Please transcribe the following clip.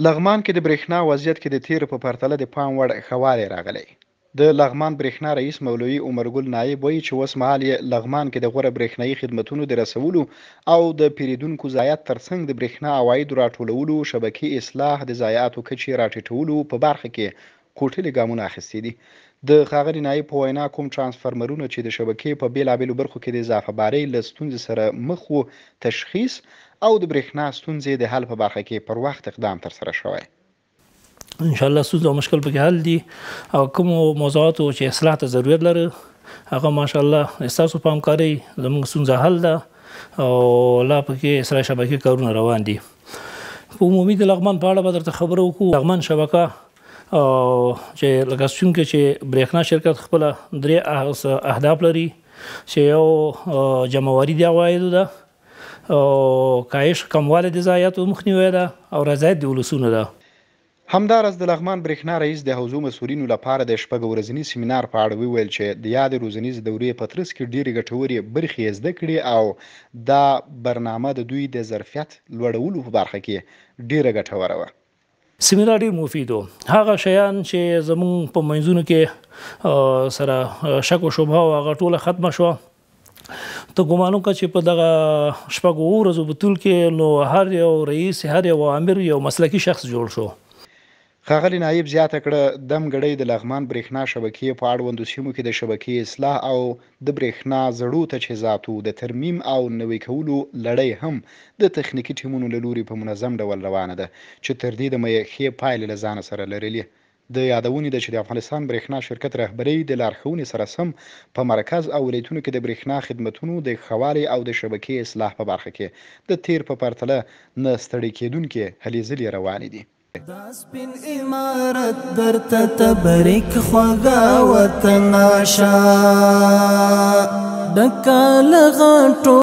لغمان کې د برېښنا وضعیت کې د تیر په پرتله د پام وړ ښه والی راغلی. د لغمان برېښنا رئیس مولوي عمرګل نایب وایي چې اوس مهال یې لغمان کې د غوره برېښنایي خدمتونو د رسولو او د پیرودونکو ضایعات ترڅنګ د برېښنا عوایدو راټولولو، شبکې اصلاح، د ضایعاتو کچې راټیټولو په برخه کې کوټلي ګامونه اخیستي دي. د ښاغلي نایب په وینا کوم ترانسفرمرونه چې د شبکې په بیلابیلو برخو کې د اضافه بارۍ له ستونزې سره مخ وو تشخیص او د برېښنا ستونزې د حل په برخه کې پر وخت اقدام ترسره شوی. ان شاء الله ستونزې او مشکل پکې حل دي او کوم موضوعاتو چې اصلاح ته ضرورت لري هغه ماشاء الله ستاسو په همکارۍ زموږ ستونزه حل ده او لا پکې اصلاح شبکې کارونه روان دي. په عمومي د لغمان په اړه به درته خبره وکړو. لغمان شبکه چې لکه څنګه چې برېښنا شرکت خپل درې اهداف لري چې یو جمعواري د عوایدو ده او کاهش کموالی د ضایعاتو مخنیوی ده او رضایت د ولسونو ده. همداراز د لغمان برېښنا رئیس د حوزو مسؤلینو لپاره د شپږ ورځني سیمینار په اړه وویل چې د یادې روزنیزې دورې په ترڅ کې ډېرې ګټورې برخې یې زده کړې او دا برنامه د دوی د ظرفیت لوړولو په برخه کې ډېره ګټوره وه. سیمینار ډېر مفید و. هغه شیان چې زموږ په منځونو کې سره شک و شبهه او هغه ټوله ختمه شوه. ته ګمان وکړه چې په دغه شپږو ورځو په طول کې نو هر یو رئیس، هر یو امیر یو مسلکي شخص جوړ شو. ښاغلي نایب زیاته کړه دمګړۍ د لغمان برېښنا شبکې په اړوندو سیمو کې د شبکې اصلاح او د برېښنا زړو تجهیزاتو د ترمیم او نوي کولو لړۍ هم د تخنیکي ټیمونو له لوري په منظم ډول روانه ده چې تر دې دمه یې ښې پایلې له ځانه سره لرلي. د یادونې ده چې د افغانستان برېښنا شرکت رهبرۍ د لارښوونې سره سم په مرکز او ولایتونو کې د برېښنا خدمتونو د ښه والي او د شبکې اصلاح په برخه کې د تیر په پرتله نه ستړي کېدونکې هلې ځلې روانې دي. دا سپین امارت درته تبریک خوږه وطن آشا د کاله غاټو